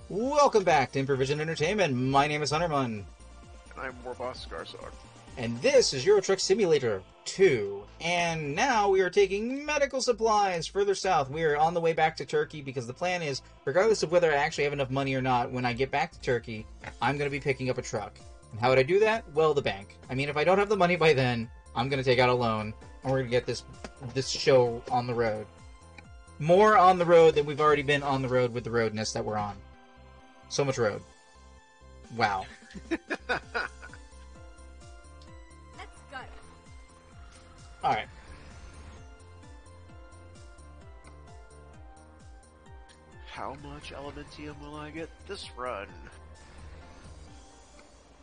Welcome back to Improvision Entertainment. My name is Hunterman, And I'm Warboss Skarsog. and this is Euro Truck Simulator 2. And now we are taking medical supplies further south. We are on the way back to Turkey because the plan is, regardless of whether I actually have enough money or not, when I get back to Turkey, I'm going to be picking up a truck. And how would I do that? Well, the bank. I mean, if I don't have the money by then, I'm going to take out a loan, and we're going to get this show on the road. More on the road than we've already been on the road with the roadness that we're on. So much road. Wow. Let's go. Alright. How much Elementium will I get this run?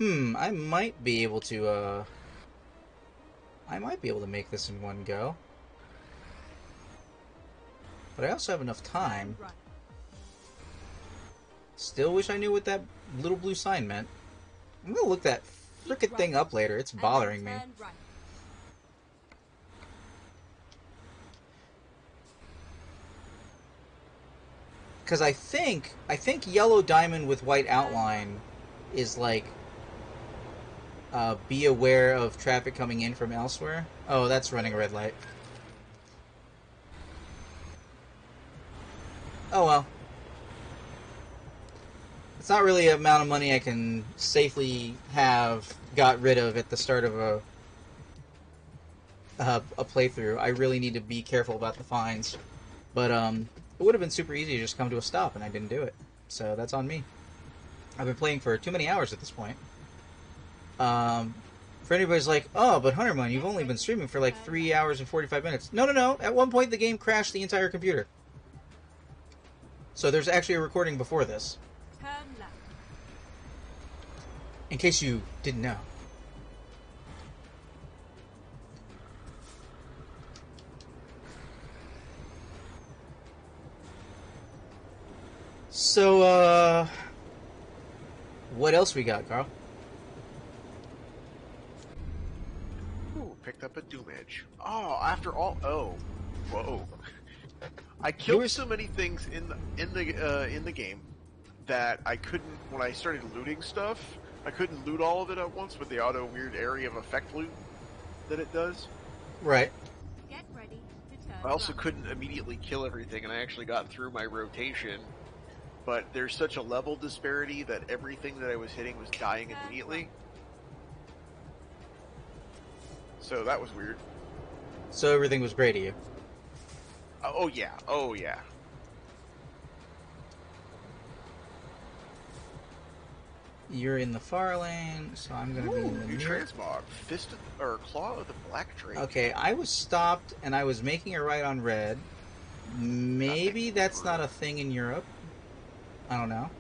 I might be able to, make this in one go. But I also have enough time. Run. Still wish I knew what that little blue sign meant. I'm gonna look that frickin' thing up later. It's bothering me. And run. Because I think yellow diamond with white outline is like, be aware of traffic coming in from elsewhere. Oh, that's running a red light. Oh well. It's not really an amount of money I can safely have got rid of at the start of a playthrough. I really need to be careful about the fines. But it would have been super easy to just come to a stop, and I didn't do it. So that's on me. I've been playing for too many hours at this point. For anybody's like, oh, but Hunterman, you've only been streaming for like 3 hours and 45 minutes. No. At one point, the game crashed the entire computer. So there's actually a recording before this. Turn left. In case you didn't know. So, what else we got, Carl? Ooh, picked up a Doom Edge. Oh, after all, whoa! I killed so many things in the game that I couldn't. When I started looting stuff, I couldn't loot all of it at once with the auto weird area of effect loot that it does. Right. Get ready to turn. I also right. couldn't immediately kill everything, and I actually got through my rotation. But there's such a level disparity that everything that I was hitting was dying immediately. So that was weird. So everything was great to you. Oh yeah. You're in the far lane, so I'm gonna be in the New near. transmog, Claw of the Black Drake. Okay, I was stopped and I was making a right on red. Maybe that's not a thing in Europe. I don't know.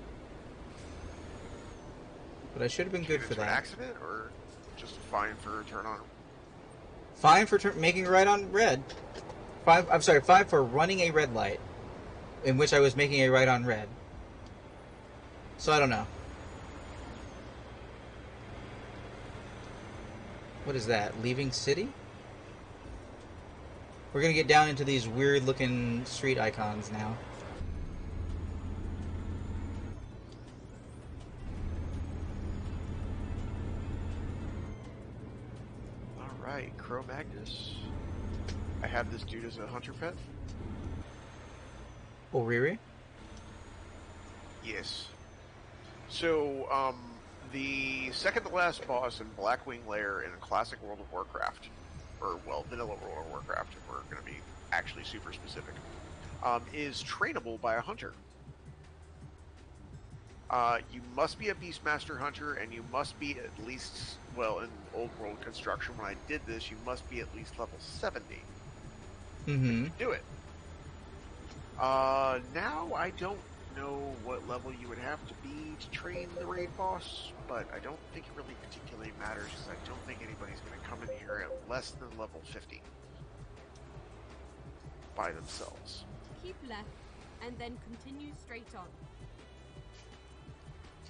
But I should have been Did you good get for into an that. accident or just fine for a turn on? Fine for making a right on red. Five for running a red light, in which I was making a right on red. So I don't know. What is that? Leaving city? We're gonna get down into these weird looking street icons now. Alright, Cro-Magnus. I have this dude as a hunter pet. Oriri? Yes. So, the second to last boss in Blackwing Lair in classic World of Warcraft, or, well, vanilla World of Warcraft, if we're going to be actually super specific, is trainable by a hunter. You must be a Beastmaster Hunter, and you must be at least, well, in Old World construction, when I did this, you must be at least level 70. Mm-hmm. Do it. Now I don't know what level you would have to be to train the raid boss, but I don't think it really particularly matters, because I don't think anybody's going to come in here at less than level 50 by themselves. Keep left, and then continue straight on.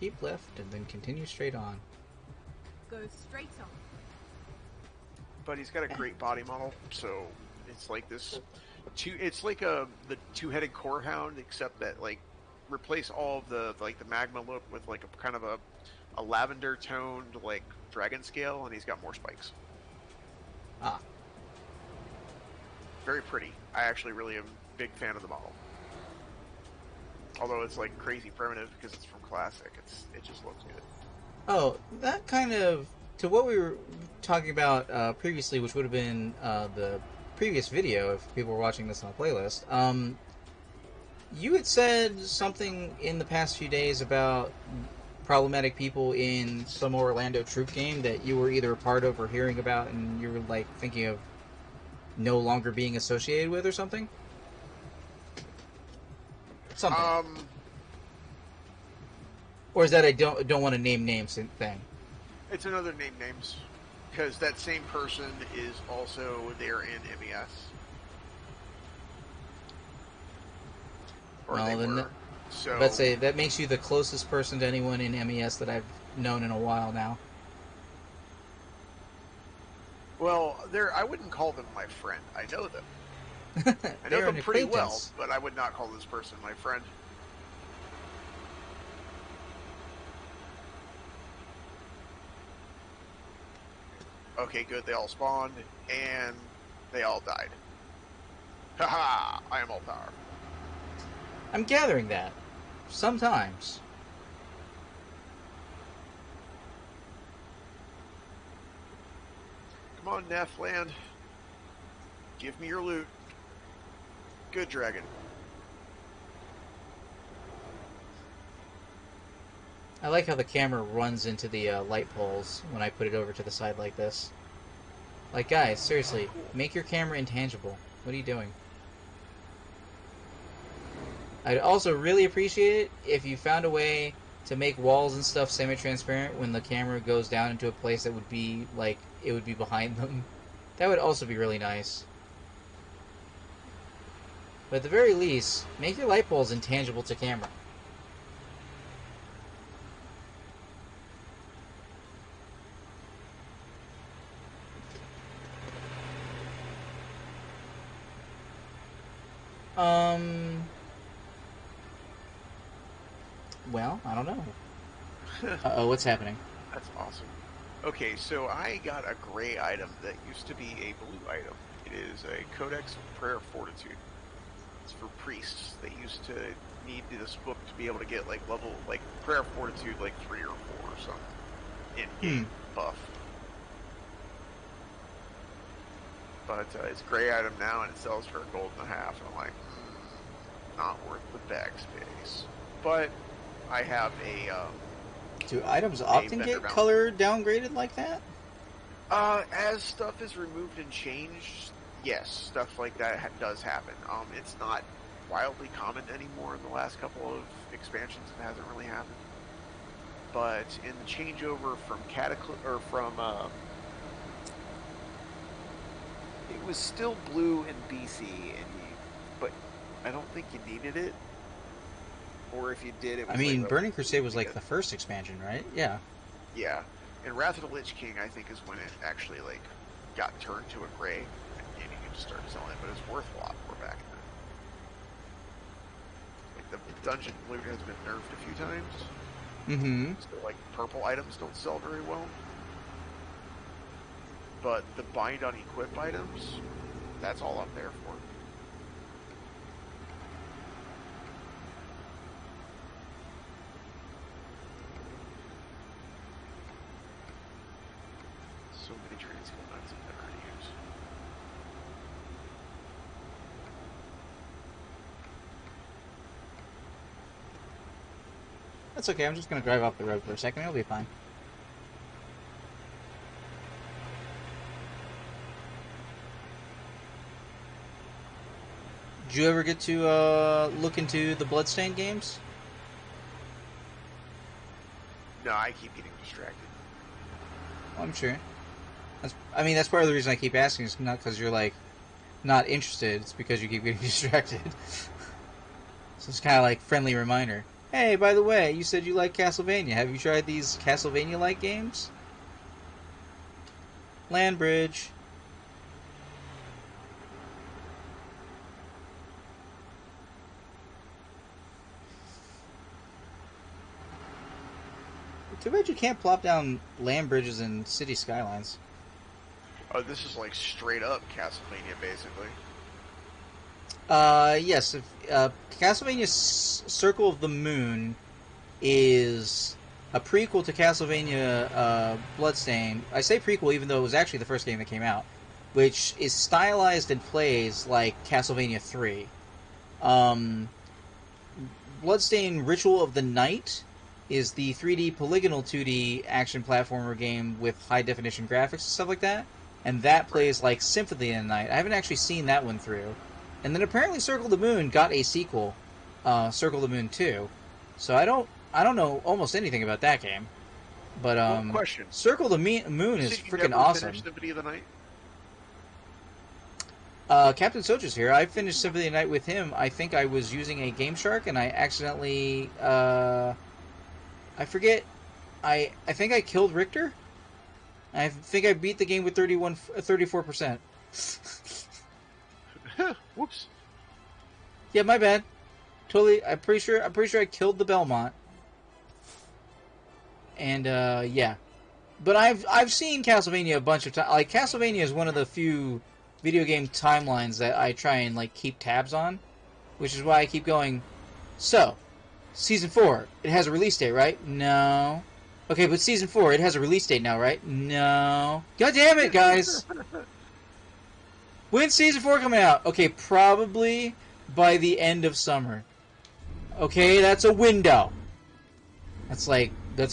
Keep left and then continue straight on. Go straight on. But he's got a great body model, so it's like this. It's like the two-headed core hound, except that like replace all of the like the magma look with like a kind of a lavender toned like dragon scale, and he's got more spikes. Ah. Very pretty. I actually really am a big fan of the model. Although it's like crazy primitive because it's from Classic, it just looks good. Oh, that kind of to what we were talking about previously, which would have been the previous video if people were watching this on the playlist. You had said something in the past few days about problematic people in some Orlando Troop game that you were either a part of or hearing about, and you were like thinking of no longer being associated with or something. Something. Or is that I don't want to name names thing? It's another name names, because that same person is also there in MES. Or well, they then were. So let's say that makes you the closest person to anyone in MES that I've known in a while now. Well, I wouldn't call them my friend. I know them. I know They're them an pretty well, acquaintance. but I would not call this person my friend. Okay, good. They all spawned, and they all died. Haha! I am all power. I'm gathering that. Sometimes. Come on, Neff land. Give me your loot. Good dragon. I like how the camera runs into the light poles when I put it over to the side like this. Like, guys, seriously, make your camera intangible. What are you doing? I'd also really appreciate it if you found a way to make walls and stuff semi-transparent when the camera goes down into a place that would be, like, it would be behind them. That would also be really nice. But at the very least, make your light poles intangible to camera. Well, I don't know. Uh-oh, what's happening? That's awesome. Okay, so I got a gray item that used to be a blue item. It is a Codex of Prayer of Fortitude. It's for priests. They used to need this book to be able to get like level, like Prayer of Fortitude, like 3 or 4 or something in-game buff. But it's a gray item now, and it sells for $1.50. And I'm like, not worth the bag space. But I have a. Do items often get color downgraded like that? As stuff is removed and changed, yes, stuff like that does happen. It's not wildly common anymore in the last couple of expansions. It hasn't really happened. But in the changeover from it was still blue in BC, but I don't think you needed it. Or if you did, it was. I mean, Burning Crusade was like the first expansion, right? Yeah. Yeah, and Wrath of the Lich King, I think, is when it actually like got turned to a gray, and you could start selling it. But it's worth a lot more back then. Like the dungeon loot has been nerfed a few times. Mm-hmm. So like purple items don't sell very well, but the bind on equip items, that's all I'm there for. So many transcal nuts I've never used. That's okay, I'm just gonna drive off the road for a second, it'll be fine. Did you ever get to look into the Bloodstained games? No, I keep getting distracted. I'm sure. That's part of the reason I keep asking. It's not because you're like not interested. It's because you keep getting distracted. So it's kind of like friendly reminder. Hey, by the way, you said you like Castlevania. Have you tried these Castlevania-like games? Land Bridge. Too bad you can't plop down land bridges and city skylines. Oh, this is like straight up Castlevania, basically. Yes. Castlevania Circle of the Moon is a prequel to Castlevania Bloodstained. I say prequel even though it was actually the first game that came out, which is stylized and plays like Castlevania 3. Bloodstained Ritual of the Night is the 3D polygonal 2D action platformer game with high-definition graphics and stuff like that, and that plays like Symphony of the Night. I haven't actually seen that one through. And then apparently Circle of the Moon got a sequel, Circle of the Moon 2. So I don't know almost anything about that game. But question. Circle of the Moon is freaking awesome. Symphony of the Night? Captain Soja's here. I finished Symphony of the Night with him. I think I was using a Game Shark and I accidentally I forget. I think I killed Richter. I think I beat the game with 34%. Whoops. Yeah, my bad. Totally. I'm pretty sure I killed the Belmont. And yeah, but I've seen Castlevania a bunch of times. Like Castlevania is one of the few video game timelines that I try and like keep tabs on, which is why I keep going. So, Season 4, it has a release date, right? No. Okay, but Season 4, it has a release date now, right? No. God damn it, guys! When's Season 4 coming out? Okay, probably by the end of summer. Okay, that's a window. That's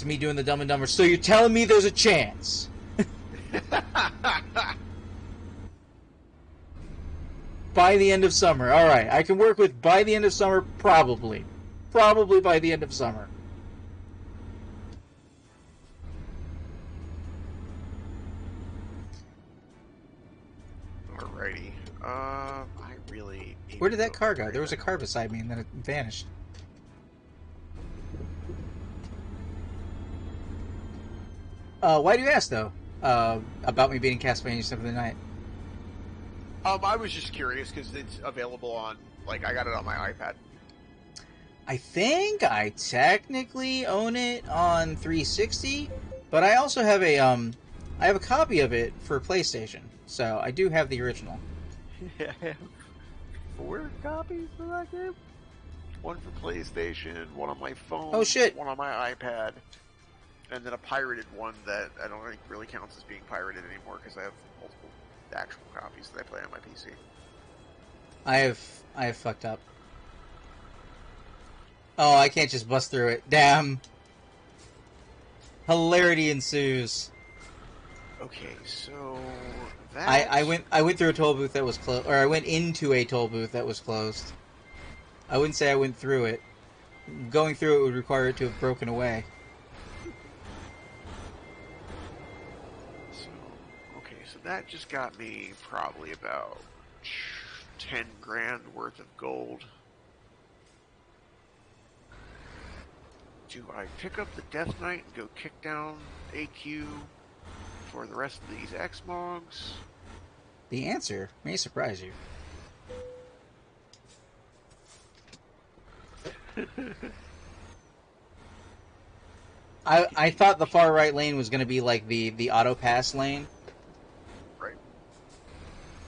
me doing the Dumb and Dumber. So you're telling me there's a chance? By the end of summer. Alright, I can work with by the end of summer, probably. Probably by the end of summer. Alrighty. I really... Where did that car go? There was a car beside me and then it vanished. Why do you ask, though? About me beating Castlevania Symphony of the Night? I was just curious because it's available on... Like, I got it on my iPad. I think I technically own it on 360, but I also have a I have a copy of it for PlayStation, so I do have the original. Yeah, I have 4 copies of that game. One for PlayStation, one on my phone. Oh shit! One on my iPad, and then a pirated one that I don't think really counts as being pirated anymore because I have multiple actual copies that I play on my PC. I have fucked up. Oh, I can't just bust through it. Damn. Hilarity ensues. Okay, so that I went through a toll booth that was closed, or I went into a toll booth that was closed. I wouldn't say I went through it. Going through it would require it to have broken away. So, okay, so that just got me probably about 10 grand worth of gold. Do I pick up the Death Knight and go kick down AQ for the rest of these Xmogs? The answer may surprise you. I thought the far right lane was going to be like the auto pass lane. Right.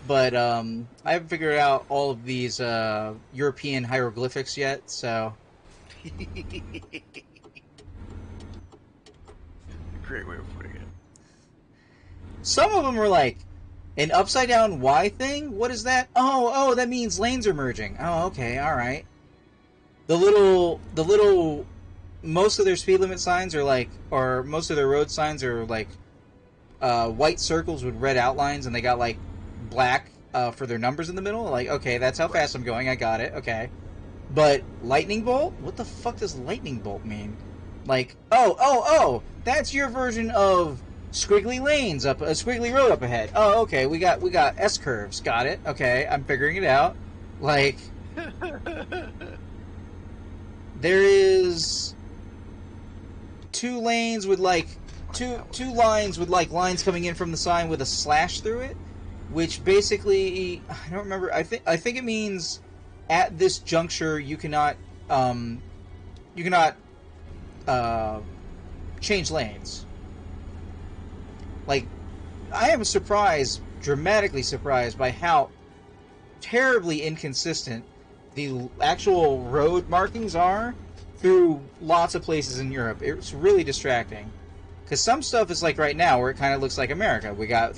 But I haven't figured out all of these European hieroglyphics yet, so... Great way of putting it. Some of them are like an upside down Y thing. What is that? Oh, that means lanes are merging. Oh, okay, all right. The little, most of their speed limit signs are like, or most of their road signs are like white circles with red outlines, and they got like black for their numbers in the middle. Like, okay, that's how fast I'm going. I got it. Okay. But lightning bolt? What the fuck does lightning bolt mean? Like, oh, that's your version of squiggly lanes up a squiggly road up ahead. Oh, okay, we got S curves. Got it. Okay, I'm figuring it out. Like, there is 2 lanes with like two lines with like lines coming in from the sign with a slash through it, which basically I don't remember. I think it means at this juncture you cannot change lanes. Like, I am surprised, dramatically surprised, by how terribly inconsistent the actual road markings are through lots of places in Europe. It's really distracting. Because some stuff is like right now, where it kind of looks like America. We got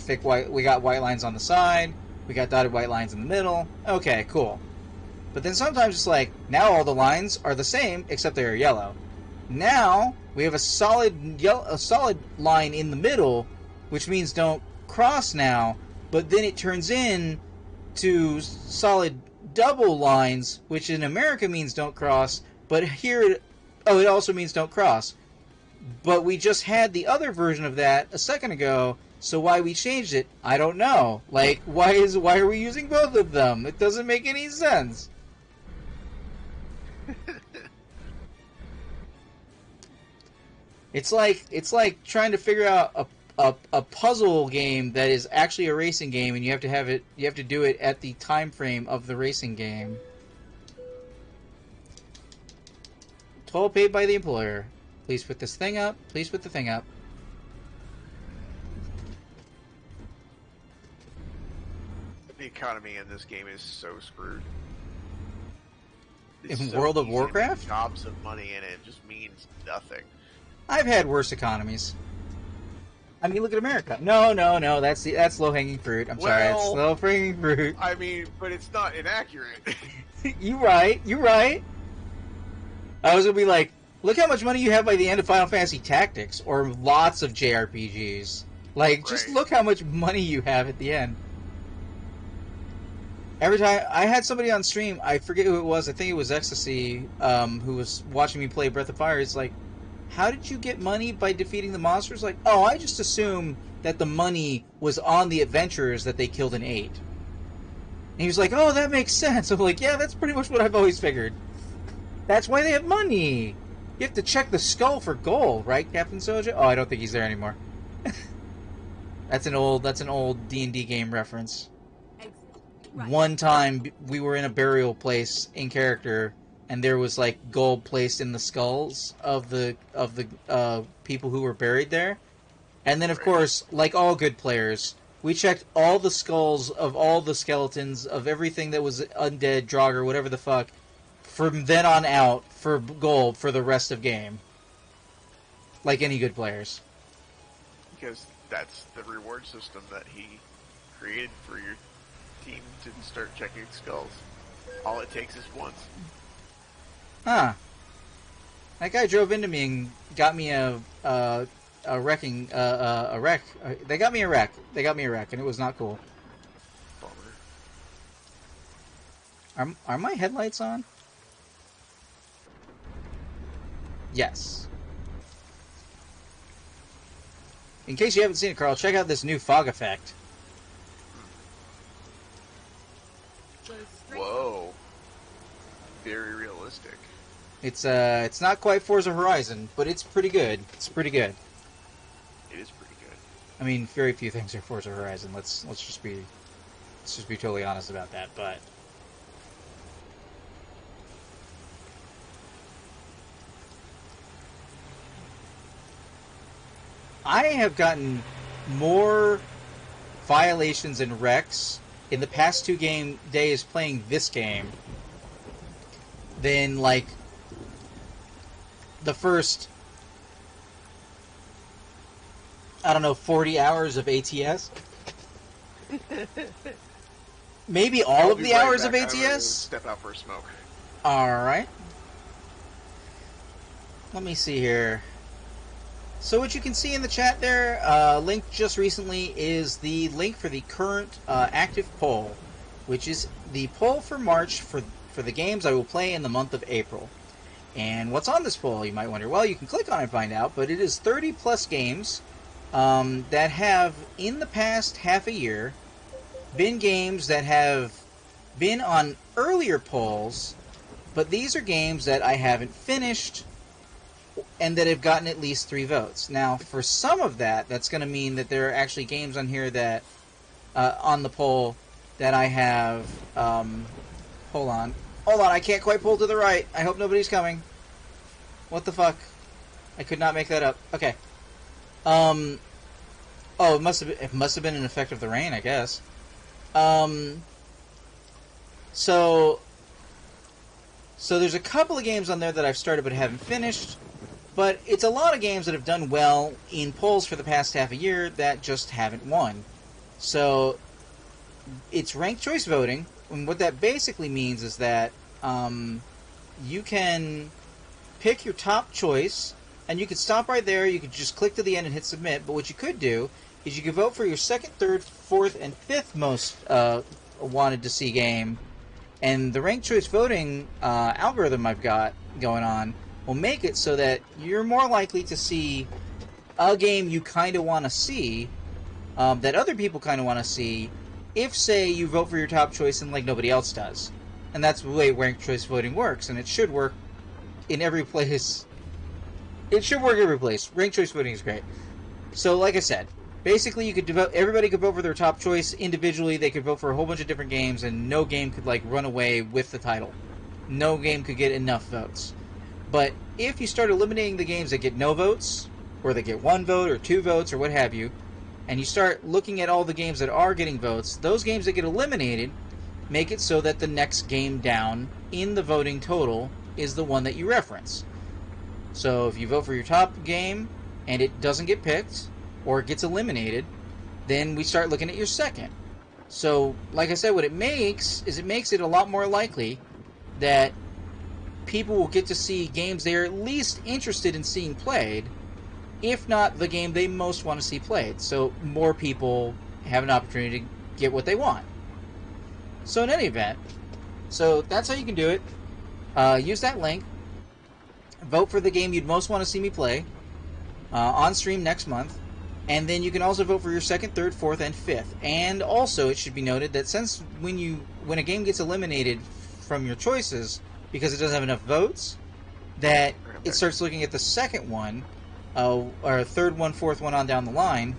white lines on the side, we got dotted white lines in the middle. Okay, cool. But then sometimes it's like, now all the lines are the same, except they are yellow. Now, we have a solid line in the middle, which means don't cross now, but then it turns in to solid double lines, which in America means don't cross, but here, it also means don't cross. But we just had the other version of that a second ago, so why we changed it, I don't know. Like, why are we using both of them? It doesn't make any sense. It's like trying to figure out a puzzle game that is actually a racing game, and you have to do it at the time frame of the racing game. Toll paid by the employer. Please put this thing up. Please put the thing up. The economy in this game is so screwed. In World of Warcraft? Gobs of money in it just means nothing. I've had worse economies. I mean, look at America. No, that's low-hanging fruit. I'm sorry, it's low-hanging fruit. I mean, but it's not inaccurate. You're right. I was gonna be like, look how much money you have by the end of Final Fantasy Tactics, or lots of JRPGs. Like, just look how much money you have at the end. Every time I had somebody on stream, I forget who it was. I think it was Ecstasy, who was watching me play Breath of Fire. It's like, how did you get money by defeating the monsters? Like, oh, I just assumed that the money was on the adventurers that they killed and ate. And he was like, oh, that makes sense. I'm like, yeah, that's pretty much what I've always figured. That's why they have money. You have to check the skull for gold, right, Captain Soja? Oh, I don't think he's there anymore. That's an old D&D game reference. Right. One time we were in a burial place in character, and there was like gold placed in the skulls of the people who were buried there. And then, of course, like all good players, we checked all the skulls of all the skeletons of everything that was undead, Draugr, whatever the fuck, from then on out for gold for the rest of game. Like any good players. Because that's the reward system that he created for your team to start checking skulls. All it takes is once. Huh. That guy drove into me and got me a wreck. They got me a wreck. And it was not cool. Bummer. Are my headlights on? Yes. In case you haven't seen it, Carl, check out this new fog effect. Whoa. Very realistic. It's not quite Forza Horizon, but it's pretty good. It is pretty good. I mean, very few things are Forza Horizon. Let's just be totally honest about that, but I have gotten more violations and wrecks in the past 2 days playing this game than, like, the first, I don't know, 40 hours of ATS? Maybe all of the hours of ATS? Step out for a smoke. Alright. Let me see here. So what you can see in the chat there, linked just recently, is the link for the current active poll, which is the poll for March for the games I will play in the month of April. And what's on this poll, you might wonder? Well, you can click on it and find out, but it is 30 plus games that have, in the past half a year, been games that have been on earlier polls, but these are games that I haven't finished and that have gotten at least 3 votes. Now, for some of that's going to mean that there are actually games on here that, on the poll, that I have, hold on, I can't quite pull to the right. I hope nobody's coming. What the fuck? I could not make that up. Okay. Oh, it must have been an effect of the rain, I guess. So there's a couple of games on there that I've started but haven't finished, but it's a lot of games that have done well in polls for the past half a year that just haven't won. So it's ranked choice voting, and what that basically means is that you can pick your top choice, and you could stop right there, you could just click to the end and hit submit, but what you could do is you could vote for your second, third, fourth, and fifth most wanted to see game, and the ranked choice voting algorithm I've got going on will make it so that you're more likely to see a game you kind of want to see, that other people kind of want to see, if, say, you vote for your top choice and like nobody else does. And that's the way ranked choice voting works, and it should work in every place. It should work every place. Ranked choice voting is great. So, like I said, basically, you could everybody could vote for their top choice individually. They could vote for a whole bunch of different games, and no game could like run away with the title. No game could get enough votes. But if you start eliminating the games that get no votes, or that get 1 vote or 2 votes or what have you, and you start looking at all the games that are getting votes, those games that get eliminated make it so that the next game down in the voting total is the one that you reference. So if you vote for your top game and it doesn't get picked, or it gets eliminated, then we start looking at your second. So, like I said, what it makes is it makes it a lot more likely that people will get to see games they're at least interested in seeing played, if not the game they most want to see played. So more people have an opportunity to get what they want. So in any event, so that's how you can do it. Use that link. Vote for the game you'd most want to see me play on stream next month. And then you can also vote for your second, third, fourth, and fifth. And also, it should be noted that since when a game gets eliminated from your choices because it doesn't have enough votes, that it starts looking at the second one, or third one, fourth one on down the line.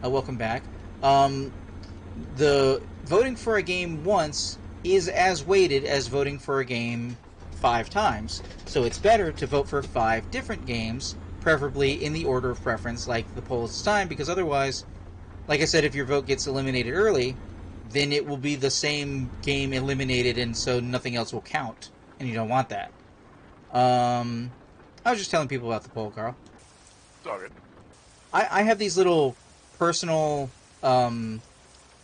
Welcome back. The voting for a game once is as weighted as voting for a game 5 times. So it's better to vote for 5 different games, preferably in the order of preference, like the poll is time, because otherwise, like I said, if your vote gets eliminated early, then it will be the same game eliminated, and so nothing else will count, and you don't want that. I was just telling people about the poll, Carl. It's all good. I have these little personal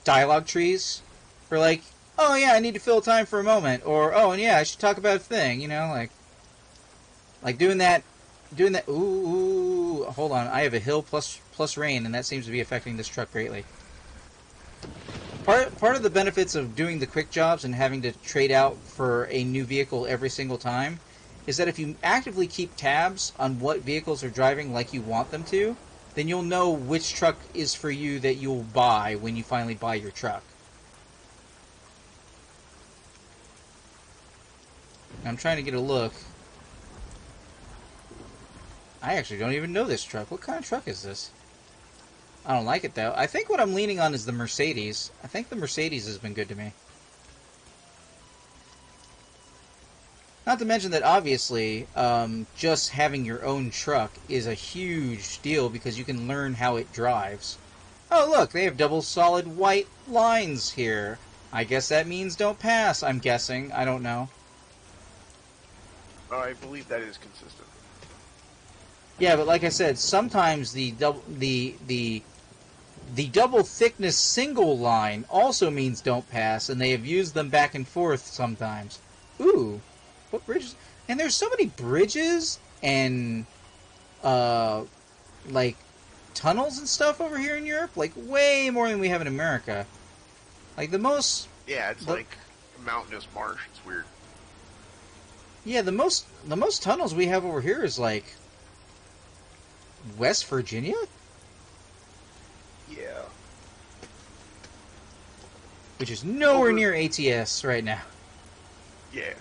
dialogue trees for like, oh yeah, I need to fill time for a moment, or oh and yeah, I should talk about a thing, like doing that. Ooh, hold on. I have a hill plus rain, and that seems to be affecting this truck greatly. Part of the benefits of doing the quick jobs and having to trade out for a new vehicle every single time is that if you actively keep tabs on what vehicles are driving like you want them to, then you'll know which truck is for you that you'll buy when you finally buy your truck. I'm trying to get a look. I actually don't even know this truck. What kind of truck is this? I don't like it, though. I think what I'm leaning on is the Mercedes. I think the Mercedes has been good to me. Not to mention that, obviously, just having your own truck is a huge deal because you can learn how it drives. Oh, look, they have double solid white lines here. I guess that means don't pass, I'm guessing. I don't know. I believe that is consistent. Yeah, but like I said, sometimes the double thickness single line also means don't pass, and they have used them back and forth sometimes. Ooh, what bridges? And there's so many bridges and like tunnels and stuff over here in Europe, like way more than we have in America. Like the most. Yeah, it's like mountainous marsh. It's weird. Yeah, the most tunnels we have over here is like West Virginia? Yeah. Which is nowhere near ATS right now. Yeah.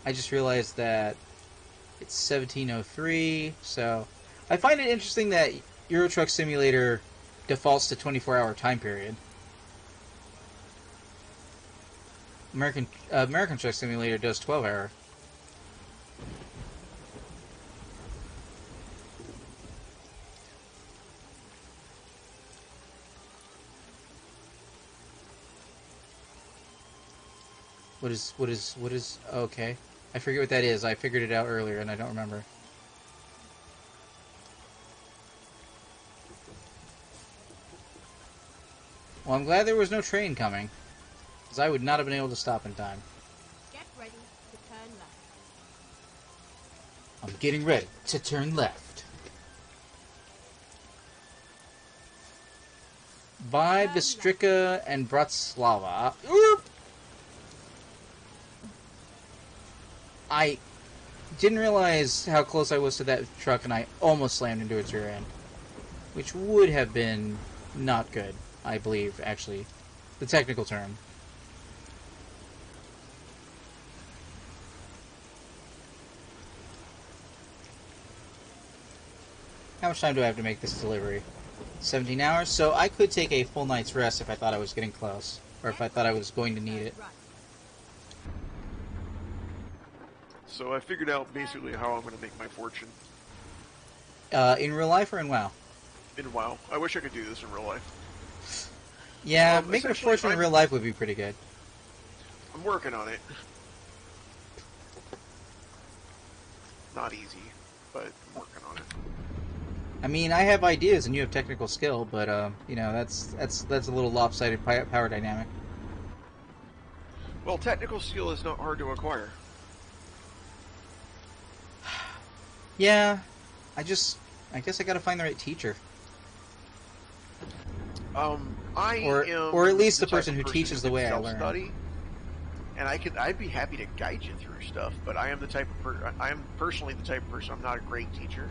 I just realized that it's 1703, so I find it interesting that Euro Truck Simulator defaults to 24-hour time period. American Truck Simulator does 12-hour. What is, okay. I forget what that is. I figured it out earlier and I don't remember. Well, I'm glad there was no train coming, because I would not have been able to stop in time. Get ready to turn left. I'm getting ready to turn left. By Bystrica and Bratislava. I didn't realize how close I was to that truck, and I almost slammed into its rear end. Which would have been not good, I believe, actually. The technical term. How much time do I have to make this delivery? 17 hours? So I could take a full night's rest if I thought I was getting close. Or if I thought I was going to need it. So I figured out basically how I'm going to make my fortune. In real life or in WoW? In WoW. I wish I could do this in real life. Yeah, making a fortune in real life would be pretty good. I'm working on it. Not easy, but I'm working on it. I mean, I have ideas and you have technical skill, but you know, that's a little lopsided power dynamic. Well, technical skill is not hard to acquire. Yeah, I guess I gotta find the right teacher. Or at least the person who teaches the way I learn. And I'd be happy to guide you through stuff, but I am personally the type of person. I'm not a great teacher,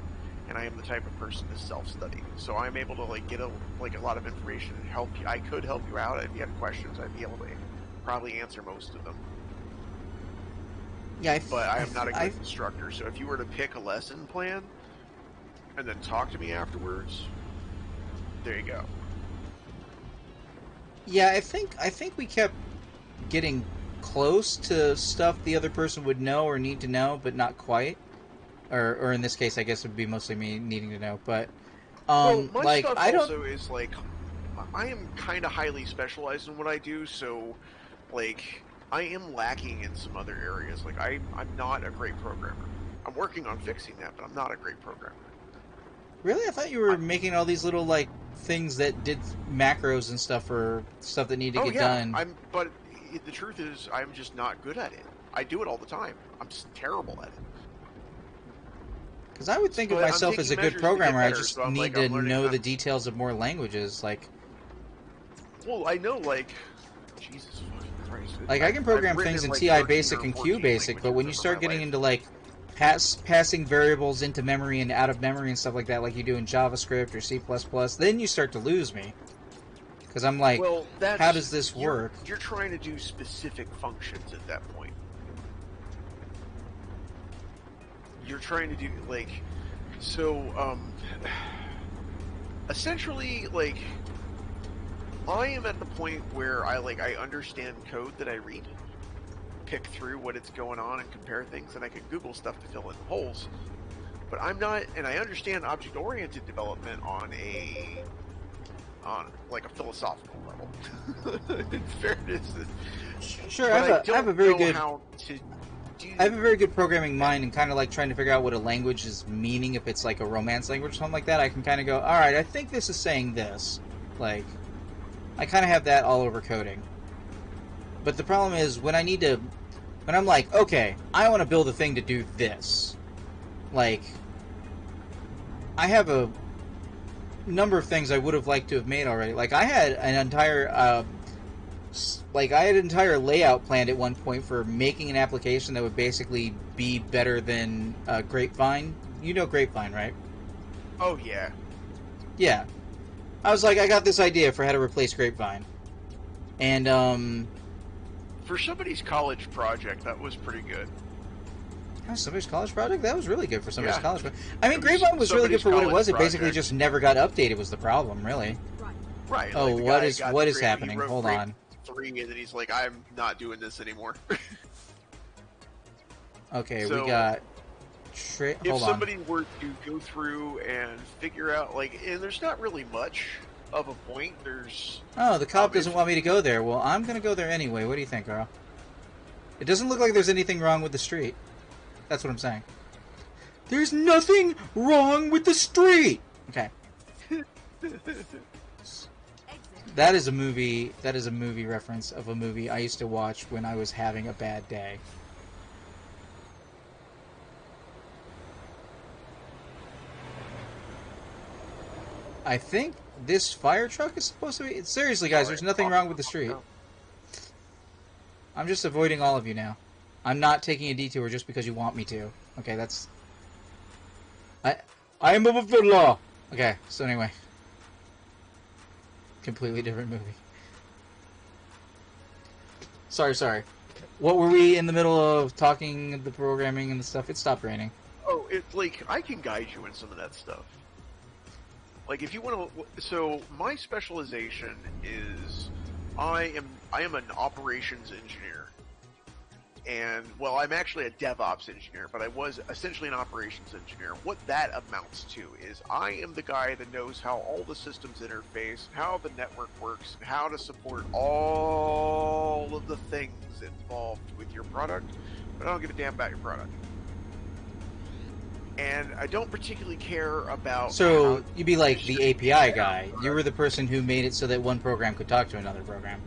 and I am the type of person to self-study. So I'm able to like get a lot of information and help you. I could help you out if you have questions. I'd be able to probably answer most of them. Yeah, but I am not a good instructor. So if you were to pick a lesson plan and then talk to me afterwards, there you go. Yeah, I think we kept getting close to stuff the other person would know or need to know, but not quite. Or in this case, I guess it would be mostly me needing to know. But well, my like stuff I don't. Also is like I am kind of highly specialized in what I do, so like I am lacking in some other areas. Like I'm not a great programmer. I'm working on fixing that, but I'm not a great programmer. Really? I thought you were making all these little like things that did macros and stuff for stuff that need to get done. But the truth is, I'm just not good at it. I do it all the time. I'm just terrible at it. Because I would think of myself as a good programmer. I just need to know the details of more languages. Like, well, I know, like, Jesus fucking Christ. Like, I can program things in TI Basic and Q Basic, but when you start getting into like passing variables into memory and out of memory and stuff like that, like you do in JavaScript or C++, then you start to lose me. Because I'm like, well, how does this work? You're trying to do specific functions at that point. You're trying to do, like, so, essentially, like, I am at the point where I understand code that I read, pick through what it's going on and compare things, and I can Google stuff to fill in holes. But I'm not, and I understand object-oriented development on like a philosophical level. In fairness, sure, I have a very good. I have a very good programming mind, and kind of like trying to figure out what a language is meaning. If it's like a Romance language or something like that, I can kind of go, all right, I think this is saying this. Like, I kind of have that all over coding. But the problem is when I'm like, okay, I want to build a thing to do this. Like, I have a number of things I would have liked to have made already. Like, I had an entire layout planned at one point for making an application that would basically be better than Grapevine. You know Grapevine, right? Oh, yeah. Yeah. I was like, I got this idea for how to replace Grapevine. And, for somebody's college project, that was pretty good. Somebody's college project? That was really good for somebody's college project. I mean, Grapevine was really good for what it was. It basically just never got updated was the problem, really. Right. Right. Oh, Like the what guy is got what the is grade, he happening? wrote Hold grade on. 3, and then he's like, I'm not doing this anymore. Okay, we So, got. if Hold on. somebody were to go through and figure out, like, and there's not really much of a point. There's Oh, the cop doesn't obviously- want me to go there. Well, I'm gonna go there anyway. What do you think, Carl? It doesn't look like there's anything wrong with the street. That's what I'm saying. There's nothing wrong with the street. Okay. That is a movie. That is a movie reference of a movie I used to watch when I was having a bad day. I think this fire truck is supposed to be. Seriously, guys, there's nothing wrong with the street. I'm just avoiding all of you now. I'm not taking a detour just because you want me to. Okay, that's. I am above the law. Okay, so anyway. Completely different movie. Sorry. What were we in the middle of talking, the programming and the stuff? It stopped raining. Oh, it's like, I can guide you in some of that stuff. Like, if you want to, so my specialization is, I am an operations engineer. And, well, I'm actually a DevOps engineer, but I was essentially an operations engineer. What that amounts to is I am the guy that knows how all the systems interface, how the network works, and how to support all of the things involved with your product, but I don't give a damn about your product. And I don't particularly care about... So, you'd be like the API guy. You were the person who made it so that one program could talk to another program.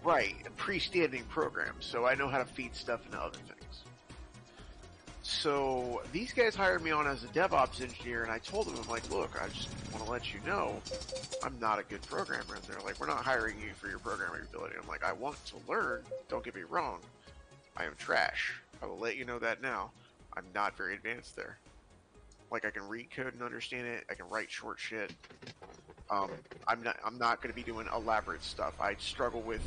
Right, a pre-standing program, so I know how to feed stuff into other things. So, these guys hired me on as a DevOps engineer, and I told them, I'm like, look, I just want to let you know, I'm not a good programmer. And they're like, we're not hiring you for your programming ability. I'm like, I want to learn, don't get me wrong. I am trash. I will let you know that now. I'm not very advanced there. Like, I can read code and understand it, I can write short shit. I'm not going to be doing elaborate stuff. I struggle with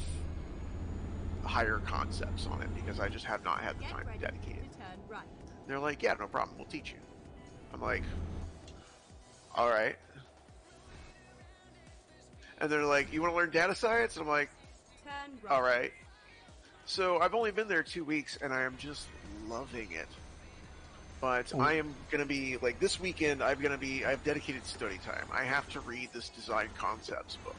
higher concepts on it because I just have not had the time to dedicate it. Right. They're like, yeah, no problem, we'll teach you. I'm like, all right. And they're like, you want to learn data science? And I'm like, Turn right. all right. So I've only been there 2 weeks and I am just loving it. But I am going to be, like, this weekend, I have dedicated study time. I have to read this design concepts book.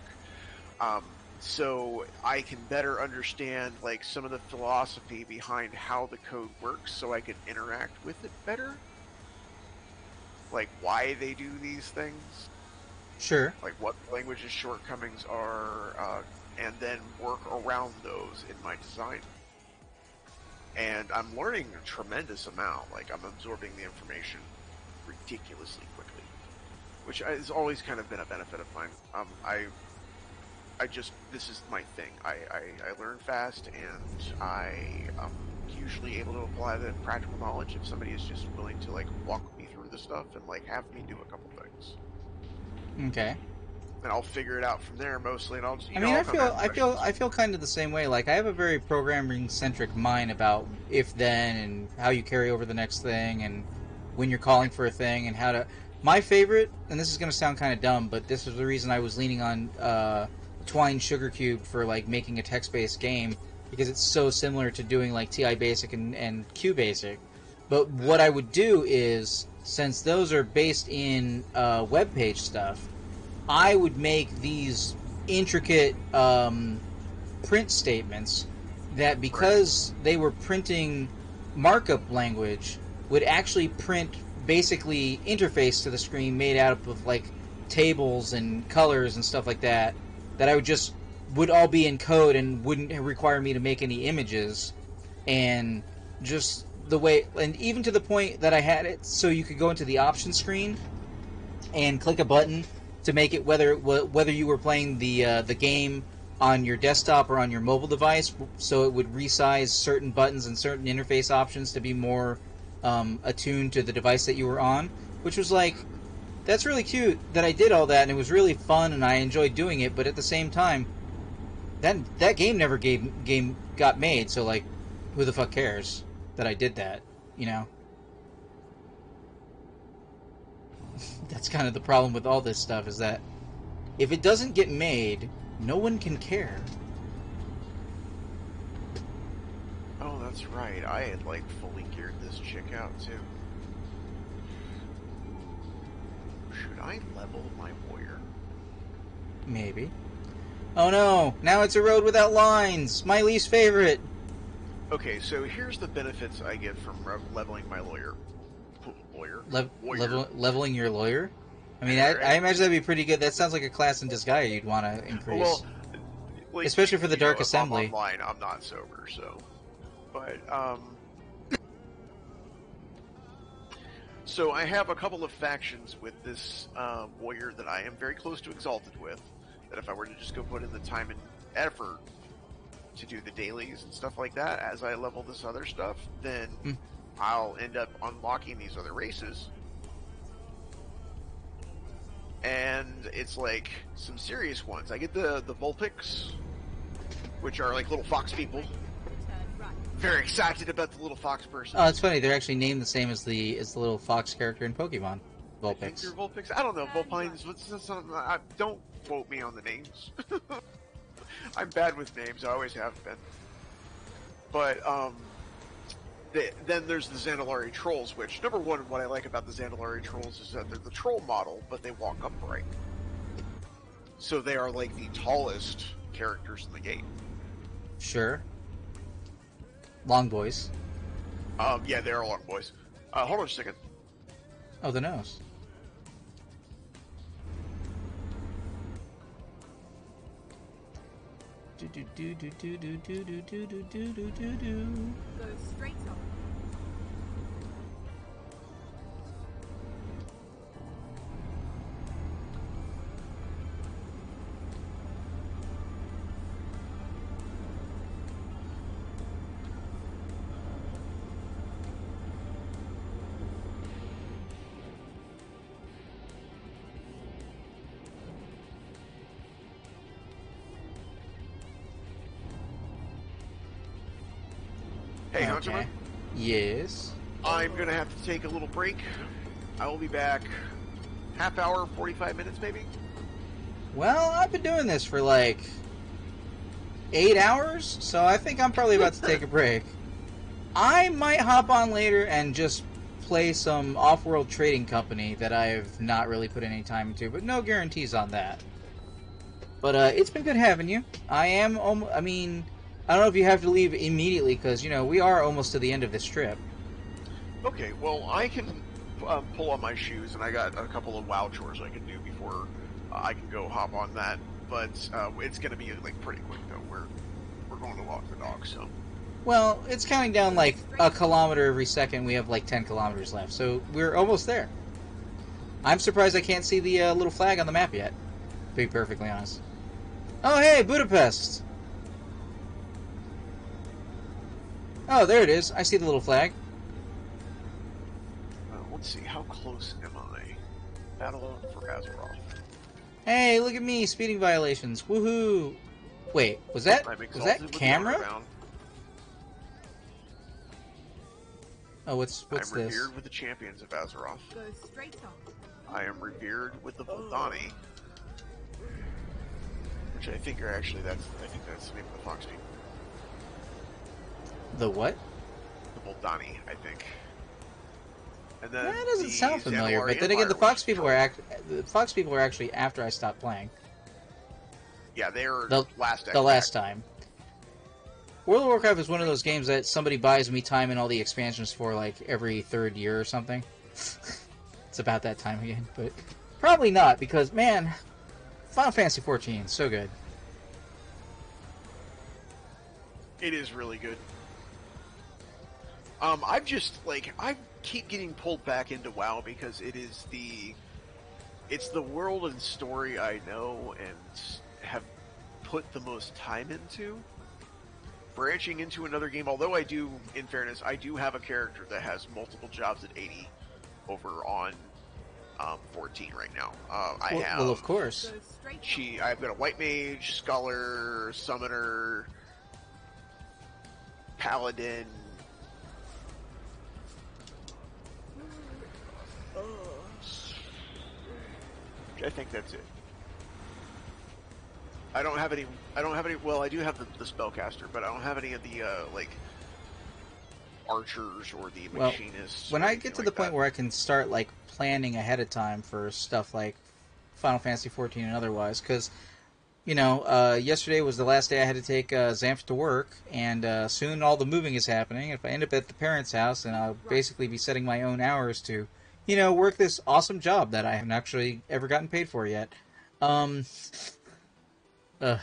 So I can better understand, like, some of the philosophy behind how the code works so I can interact with it better. Like, why they do these things. Sure. Like, what the language's shortcomings are, and then work around those in my design. And I'm learning a tremendous amount. Like, I'm absorbing the information ridiculously quickly, which has always kind of been a benefit of mine. This is my thing. I learn fast, and I am usually able to apply the practical knowledge if somebody is just willing to, like, walk me through the stuff and, like, have me do a couple things. Okay. And I'll figure it out from there mostly, and I'll just, I feel kind of the same way. Like, I have a very programming-centric mind about if-then and how you carry over the next thing and when you're calling for a thing and how to... My favorite, and this is going to sound kind of dumb, but this was the reason I was leaning on Twine Sugar Cube for, like, making a text-based game, because it's so similar to doing, like, TI Basic and QBasic. But what I would do is, since those are based in web page stuff, I would make these intricate print statements that, because they were printing markup language, would actually print basically interface to the screen made out of, like, tables and colors and stuff like that, that I would all be in code and wouldn't require me to make any images. And just the way, and even to the point that I had it so you could go into the option screen and click a button to make it whether you were playing the game on your desktop or on your mobile device, so it would resize certain buttons and certain interface options to be more attuned to the device that you were on, which was like, that's really cute that I did all that, and it was really fun, and I enjoyed doing it, but at the same time, that game never got made, so, like, who the fuck cares that I did that, you know? That's kind of the problem with all this stuff, is that If it doesn't get made, no one can care. Oh, that's right. I had, like, fully geared this chick out, too. Should I level my warrior? Maybe. Oh no! Now it's a road without lines! My least favorite! Okay, so here's the benefits I get from leveling my warrior. Leveling your lawyer? I mean, Right. I imagine that'd be pretty good. That sounds like a class in disguise you'd want to increase. Well, like, especially for the Dark if I'm Assembly. online, I'm not sober, so. But, so I have a couple of factions with this warrior that I am very close to Exalted with, that if I were to just go put in the time and effort to do the dailies and stuff like that as I level this other stuff, then I'll end up unlocking these other races. And it's like some serious ones. I get the Vulpix, which are like little fox people. Very excited about the little fox person. Oh, it's funny. They're actually named the same as the little fox character in Pokemon. I think they're Vulpix. Vulpix. I don't know. Vulpines. Don't quote me on the names. I'm bad with names. I always have been. But then there's the Zandalari Trolls, which, number one, what I like about the Zandalari Trolls is that they're the troll model, but they walk upright. So they are like the tallest characters in the game. Sure. Long boys. Yeah, they are long boys. Hold on a second. Oh, the nose. Do do do do do do do do do do do do do do. Go straight on. Hey, Hunterman. Yes. I'm gonna have to take a little break. I will be back half hour, 45 minutes maybe. Well, I've been doing this for like 8 hours, so I think I'm probably about to take a break. I might hop on later and just play some off-world trading company that I've not really put any time into, but no guarantees on that. But it's been good having you. I mean, I don't know if you have to leave immediately, because, you know, we are almost to the end of this trip. Okay, well, I can pull on my shoes, and I got a couple of WoW chores I can do before I can go hop on that. But it's going to be like pretty quick though. We're going to walk the dog, so. Well, it's counting down like a kilometer every second. We have like 10 kilometers left, so we're almost there. I'm surprised I can't see the little flag on the map yet, to be perfectly honest. Oh, hey, Budapest! Oh, there it is. I see the little flag. Let's see, how close am I? Battle for Azeroth. Hey, look at me, speeding violations. Woohoo! Wait, was that camera? Oh, what's I'm this? revered with the champions of Azeroth. Go straight on. I am revered with the Voldani. Which I think are actually, I think that's the name of the fox people. The what? The Voldani, I think. And then That doesn't sound familiar, Zandalari but then again, Empire, the Fox which people are actually after I stopped playing. Yeah, they are The last time. World of Warcraft is one of those games that somebody buys me time and all the expansions for like every third year or something. It's about that time again, but probably not, because man, Final Fantasy XIV, so good. It is really good. I keep getting pulled back into WoW because it's the world and story I know and have put the most time into. Branching into another game, although I do, in fairness, I do have a character that has multiple jobs at 80 over on 14 right now. Well, of course. Go straight on. I've got a White Mage, Scholar, Summoner, Paladin. I think that's it. I don't have any. I don't have any. Well, I do have the spellcaster, but I don't have any of the like archers or the Well, machinists. when or I anything get to like the point that. where I can start like planning ahead of time for stuff like Final Fantasy 14 and otherwise, because yesterday was the last day I had to take Xamph to work, and soon all the moving is happening. If I end up at the parents' house, then I'll basically be setting my own hours to, work this awesome job that I haven't actually ever gotten paid for yet. Um, uh,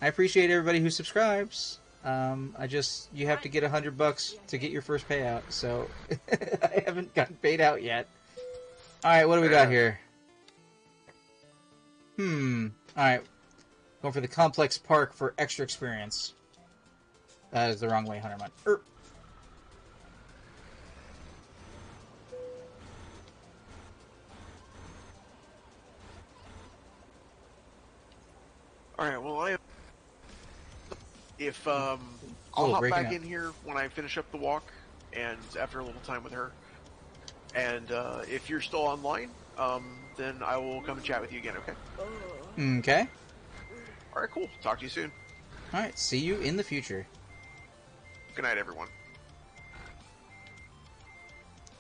I appreciate everybody who subscribes. You have to get $100 to get your first payout, so I haven't gotten paid out yet. Alright, what do we got here? Alright. Going for the complex park for extra experience. That is the wrong way, Huntermon. All right. Well, if I'll Oh, hop breaking back up. in here when I finish up the walk, and after a little time with her, and if you're still online, then I will come and chat with you again. Okay. Okay. All right. Cool. Talk to you soon. Alright, see you in the future. Good night, everyone.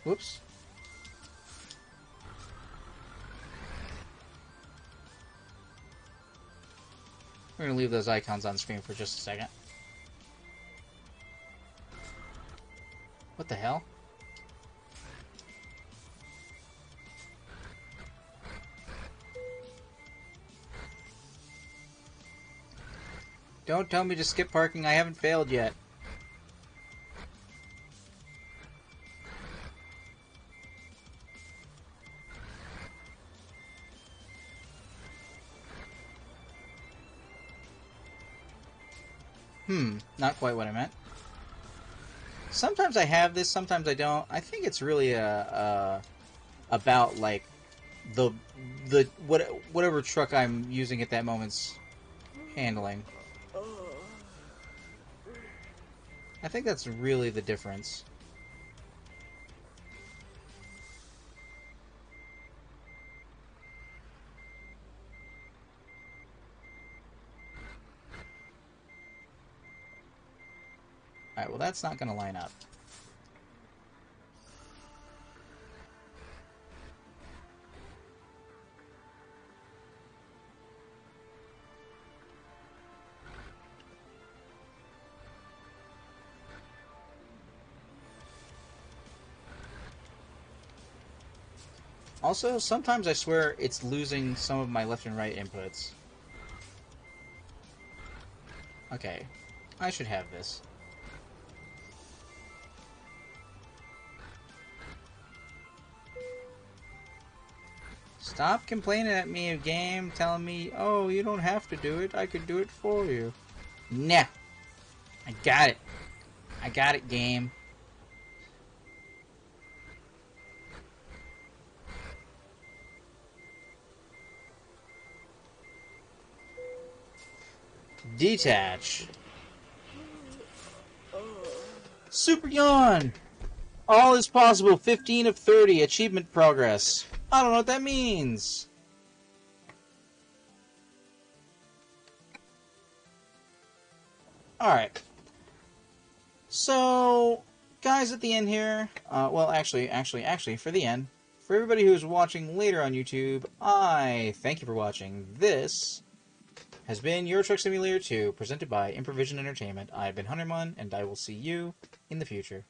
Whoops. We're gonna leave those icons on screen for just a second. What the hell? Don't tell me to skip parking, I haven't failed yet. Not quite what I meant. Sometimes I have this, sometimes I don't. I think it's really about like whatever truck I'm using at that moment's handling. I think that's really the difference. Alright, well that's not going to line up. Also, sometimes I swear it's losing some of my left and right inputs. Okay, I should have this. Stop complaining at me, game, telling me, oh, you don't have to do it, I could do it for you. Nah. I got it. I got it, game. Detach. Super Yawn! All is possible, 15 of 30, achievement progress. I don't know what that means. Alright. So, guys, at the end here, well, actually, for the end, for everybody who's watching later on YouTube, I thank you for watching. This has been Euro Truck Simulator 2, presented by Improvision Entertainment. I've been Huntermon, and I will see you in the future.